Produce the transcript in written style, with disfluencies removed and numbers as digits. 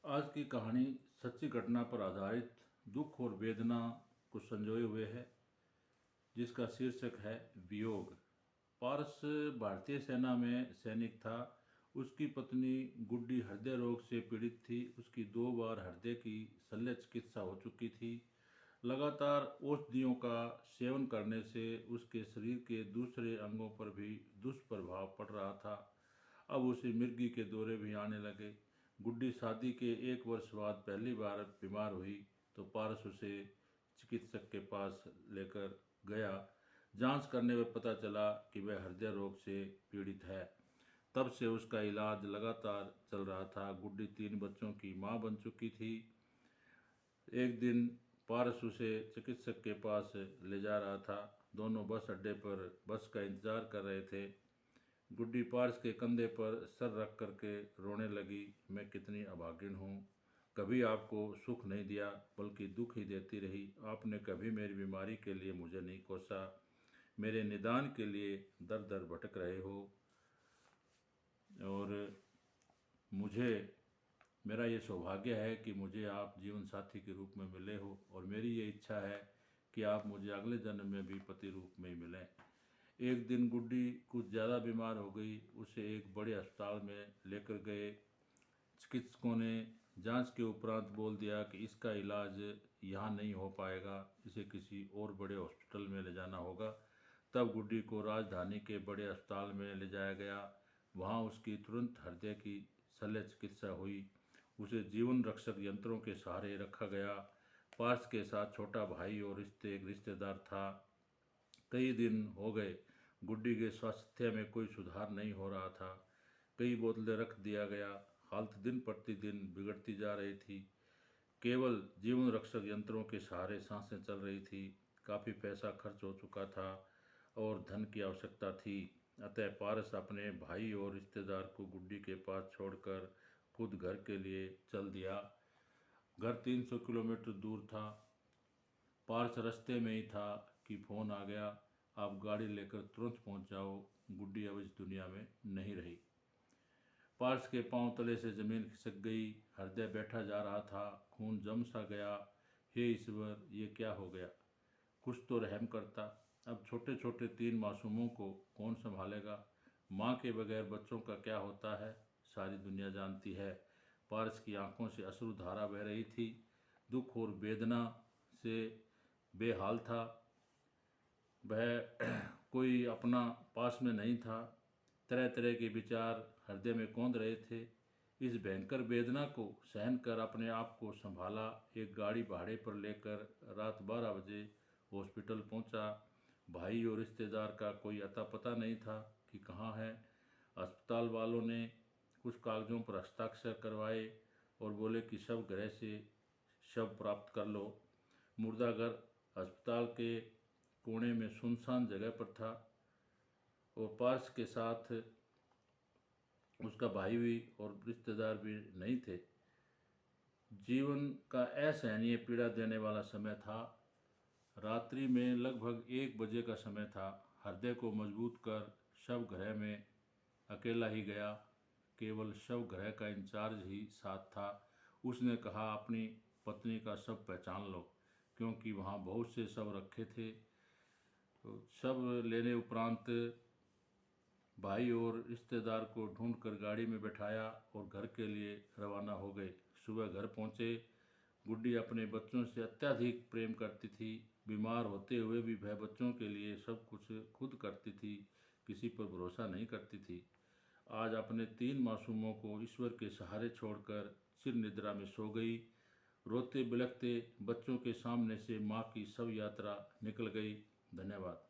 आज की कहानी सच्ची घटना पर आधारित दुख और वेदना को संजोए हुए है, जिसका शीर्षक है वियोग। पारस भारतीय सेना में सैनिक था। उसकी पत्नी गुड्डी हृदय रोग से पीड़ित थी। उसकी 2 बार हृदय की शल्य चिकित्सा हो चुकी थी। लगातार औषधियों का सेवन करने से उसके शरीर के दूसरे अंगों पर भी दुष्प्रभाव पड़ रहा था। अब उसे मिर्गी के दौरे भी आने लगे। गुड्डी शादी के 1 वर्ष बाद पहली बार बीमार हुई तो पारस उसे चिकित्सक के पास लेकर गया। जांच करने पर पता चला कि वह हृदय रोग से पीड़ित है। तब से उसका इलाज लगातार चल रहा था। गुड्डी 3 बच्चों की मां बन चुकी थी। एक दिन पारस उसे चिकित्सक के पास ले जा रहा था। दोनों बस अड्डे पर बस का इंतजार कर रहे थे। गुड्डी पारस के कंधे पर सर रख करके रोने लगी। मैं कितनी अभागिन हूँ। कभी आपको सुख नहीं दिया बल्कि दुख ही देती रही। आपने कभी मेरी बीमारी के लिए मुझे नहीं कोसा। मेरे निदान के लिए दर दर भटक रहे हो और मुझे मेरा ये सौभाग्य है कि मुझे आप जीवन साथी के रूप में मिले हो और मेरी ये इच्छा है कि आप मुझे अगले जन्म में भी पति रूप में ही मिलें। एक दिन गुड्डी कुछ ज़्यादा बीमार हो गई। उसे एक बड़े अस्पताल में लेकर गए। चिकित्सकों ने जांच के उपरांत बोल दिया कि इसका इलाज यहाँ नहीं हो पाएगा, इसे किसी और बड़े हॉस्पिटल में ले जाना होगा। तब गुड्डी को राजधानी के बड़े अस्पताल में ले जाया गया। वहाँ उसकी तुरंत हृदय की शल्य चिकित्सा हुई। उसे जीवन रक्षक यंत्रों के सहारे रखा गया। पार्स के साथ छोटा भाई और एक रिश्तेदार था। कई दिन हो गए, गुड्डी के स्वास्थ्य में कोई सुधार नहीं हो रहा था। कई बोतलें रख दिया गया। हालत दिन प्रतिदिन बिगड़ती जा रही थी। केवल जीवन रक्षक यंत्रों के सहारे सांसें चल रही थी। काफ़ी पैसा खर्च हो चुका था और धन की आवश्यकता थी। अतः पारस अपने भाई और रिश्तेदार को गुड्डी के पास छोड़कर खुद घर के लिए चल दिया। घर 300 किलोमीटर दूर था। पारस रास्ते में ही था कि फ़ोन आ गया, आप गाड़ी लेकर तुरंत पहुंच जाओ, गुड्डी अब इस दुनिया में नहीं रही। पारस के पांव तले से ज़मीन खिसक गई। हृदय बैठा जा रहा था। खून जम सा गया। हे ईश्वर, ये क्या हो गया? कुछ तो रहम करता। अब छोटे छोटे 3 मासूमों को कौन संभालेगा? माँ के बगैर बच्चों का क्या होता है, सारी दुनिया जानती है। पारस की आंखों से अश्रुधारा बह रही थी। दुख और वेदना से बेहाल था। वह कोई अपना पास में नहीं था। तरह तरह के विचार हृदय में कौंध रहे थे। इस भयंकर वेदना को सहन कर अपने आप को संभाला। एक गाड़ी भाड़े पर लेकर रात 12 बजे हॉस्पिटल पहुंचा। भाई और रिश्तेदार का कोई अता पता नहीं था कि कहाँ है। अस्पताल वालों ने कुछ कागज़ों पर हस्ताक्षर करवाए और बोले कि शव गृह से शव प्राप्त कर लो। मुर्दाघर अस्पताल के कोने में सुनसान जगह पर था और पार्स के साथ उसका भाई भी और रिश्तेदार भी नहीं थे। जीवन का असहनीय पीड़ा देने वाला समय था। रात्रि में लगभग 1 बजे का समय था। हृदय को मजबूत कर शव गृह में अकेला ही गया। केवल शव गृह का इंचार्ज ही साथ था। उसने कहा, अपनी पत्नी का शव पहचान लो, क्योंकि वहाँ बहुत से शव रखे थे। तो शव लेने उपरांत भाई और रिश्तेदार को ढूंढकर गाड़ी में बैठाया और घर के लिए रवाना हो गए। सुबह घर पहुँचे। गुड्डी अपने बच्चों से अत्यधिक प्रेम करती थी। बीमार होते हुए भी वह बच्चों के लिए सब कुछ खुद करती थी, किसी पर भरोसा नहीं करती थी। आज अपने 3 मासूमों को ईश्वर के सहारे छोड़कर चिर निद्रा में सो गई। रोते बिलखते बच्चों के सामने से माँ की शव यात्रा निकल गई। धन्यवाद।